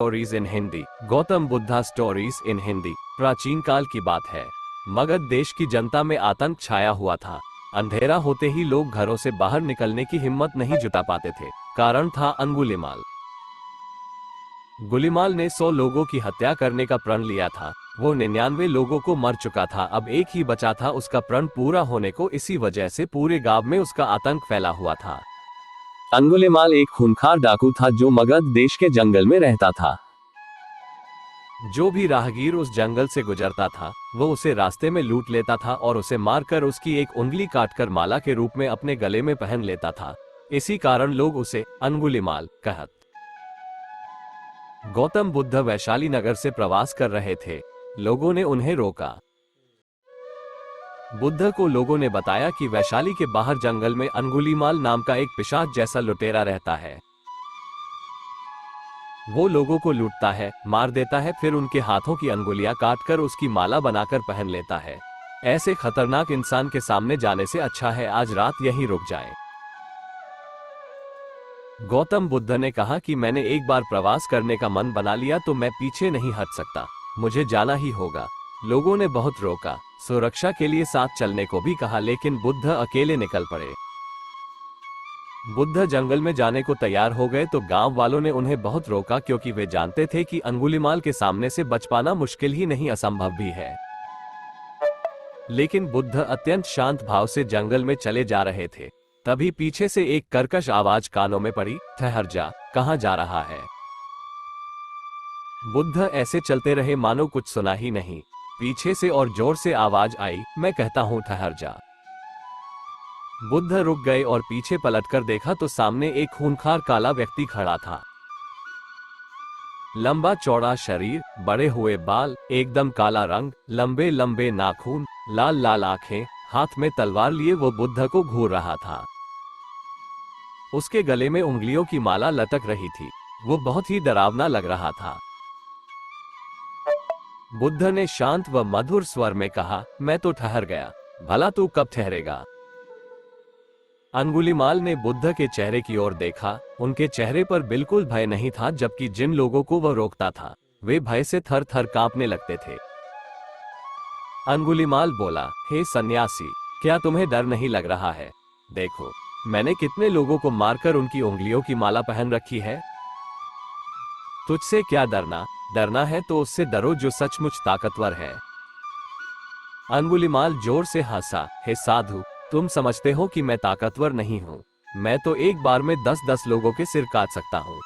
Stories in Hindi. Gautam Buddha stories in Hindi प्राचीन काल की बात है। मगध देश की जनता में आतंक छाया हुआ था। अंधेरा होते ही लोग घरों से बाहर निकलने की हिम्मत नहीं जुटा पाते थे। कारण था अंगुलिमाल। गुलिमाल ने 100 लोगों की हत्या करने का प्रण लिया था। वो 99 लोगों को मर चुका था, अब एक ही बचा था उसका प्रण पूरा होने को। इसी वजह से पूरे गांव में उसका आतंक फैला हुआ था। अंगुलिमाल एक खूंखार डाकू था जो मगध देश के जंगल में रहता था। जो भी राहगीर उस जंगल से गुजरता था वो उसे रास्ते में लूट लेता था और उसे मारकर उसकी एक उंगली काटकर माला के रूप में अपने गले में पहन लेता था। इसी कारण लोग उसे अंगुलिमाल कहत। गौतम बुद्ध वैशाली नगर से प्रवास कर रहे थे। लोगों ने उन्हें रोका। बुद्ध को लोगों ने बताया कि वैशाली के बाहर जंगल में अंगुलिमाल नाम का एक पिशाच जैसा लुटेरा रहता है। वो लोगों को लूटता है, मार देता है, फिर उनके हाथों की अंगुलियां काटकर उसकी माला बनाकर पहन लेता है। ऐसे खतरनाक इंसान के सामने जाने से अच्छा है आज रात यहीं रुक जाएं। गौतम बुद्ध ने कहा कि मैंने एक बार प्रवास करने का मन बना लिया तो मैं पीछे नहीं हट सकता, मुझे जाना ही होगा। लोगों ने बहुत रोका, सुरक्षा के लिए साथ चलने को भी कहा, लेकिन बुद्ध अकेले निकल पड़े। बुद्ध जंगल में जाने को तैयार हो गए तो गांव वालों ने उन्हें बहुत रोका, क्योंकि वे जानते थे कि अंगुलिमाल के सामने से बच पाना मुश्किल ही नहीं असंभव भी है। लेकिन बुद्ध अत्यंत शांत भाव से जंगल में चले जा रहे थे। तभी पीछे से एक कर्कश आवाज कानों में पड़ी, ठहर जा, कहां जा रहा है। बुद्ध ऐसे चलते रहे मानो कुछ सुना ही नहीं। पीछे से और जोर से आवाज आई, मैं कहता हूं ठहर जा। बुद्ध रुक गए और पीछे पलटकर देखा तो सामने एक खूंखार काला व्यक्ति खड़ा था। लंबा चौड़ा शरीर, बड़े हुए बाल, एकदम काला रंग, लंबे लंबे नाखून, लाल लाल आंखें, हाथ में तलवार लिए वो बुद्ध को घूर रहा था। उसके गले में उंगलियों की माला लटक रही थी। वो बहुत ही डरावना लग रहा था। बुद्ध ने शांत व मधुर स्वर में कहा, मैं तो ठहर गया, भला तू कब ठहरेगा। अंगुलिमाल ने बुद्ध के चेहरे की ओर देखा। उनके चेहरे पर बिल्कुल भय नहीं था, जबकि जिन लोगों को वह रोकता था वे भय से थर थर कांपने लगते थे। अंगुलिमाल बोला, हे सन्यासी, क्या तुम्हें डर नहीं लग रहा है? देखो, मैंने कितने लोगों को मारकर उनकी उंगलियों की माला पहन रखी है। तुझसे क्या डरना? डरना है तो उससे डरो जो सचमुच ताकतवर है। अंगुलिमाल जोर से हंसा, हे साधु, तुम समझते हो कि मैं ताकतवर नहीं हूँ। मैं तो एक बार में 10-10 लोगों के सिर काट सकता हूँ।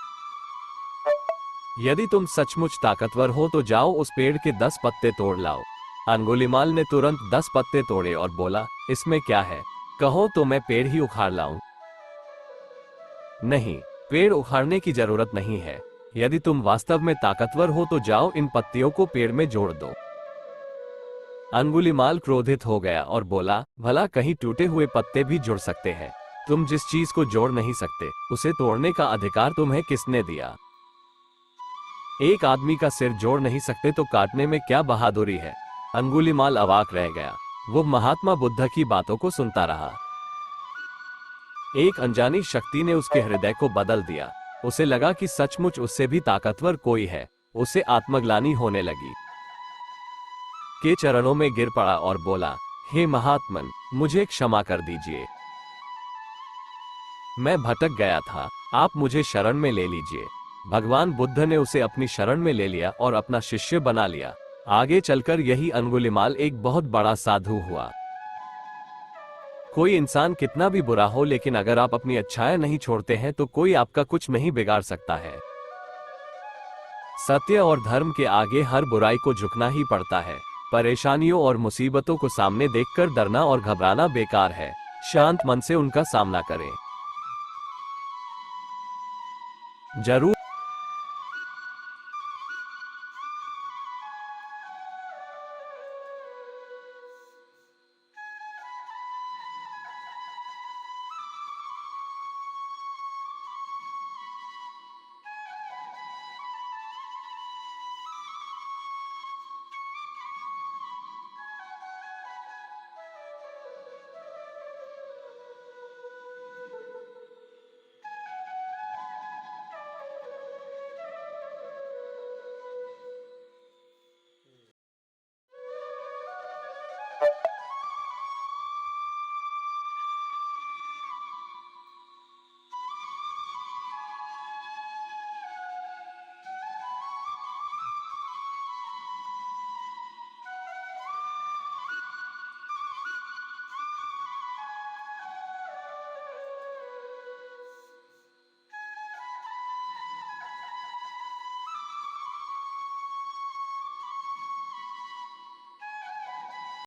यदि तुम सचमुच ताकतवर हो तो जाओ उस पेड़ के 10 पत्ते तोड़ लाओ। अंगुलिमाल ने तुरंत 10 पत्ते तोड़े और बोला, इसमें क्या है, कहो तो मैं पेड़ ही उखाड़ लाऊं। नहीं, पेड़ उखाड़ने की जरूरत नहीं है। यदि तुम वास्तव में ताकतवर हो तो जाओ इन पत्तियों को पेड़ में जोड़ दो। अंगुलिमाल क्रोधित हो गया और बोला, भला कहीं टूटे हुए पत्ते भी जुड़ सकते हैं? तुम जिस चीज को जोड़ नहीं सकते उसे तोड़ने का अधिकार तुम्हें किसने दिया? एक आदमी का सिर जोड़ नहीं सकते तो काटने में क्या बहादुरी है? अंगुलिमाल अवाक रह गया। वो महात्मा बुद्ध की बातों को सुनता रहा। एक अनजानी शक्ति ने उसके हृदय को बदल दिया। उसे लगा कि सचमुच उससे भी ताकतवर कोई है। उसे आत्मग्लानि होने लगी। के चरणों में गिर पड़ा और बोला, हे महात्मन, मुझे क्षमा कर दीजिए। मैं भटक गया था, आप मुझे शरण में ले लीजिए। भगवान बुद्ध ने उसे अपनी शरण में ले लिया और अपना शिष्य बना लिया। आगे चलकर यही अंगुलिमाल एक बहुत बड़ा साधु हुआ। कोई इंसान कितना भी बुरा हो, लेकिन अगर आप अपनी अच्छाई नहीं छोड़ते हैं तो कोई आपका कुछ नहीं बिगाड़ सकता है। सत्य और धर्म के आगे हर बुराई को झुकना ही पड़ता है। परेशानियों और मुसीबतों को सामने देखकर डरना और घबराना बेकार है। शांत मन से उनका सामना करें। जरूर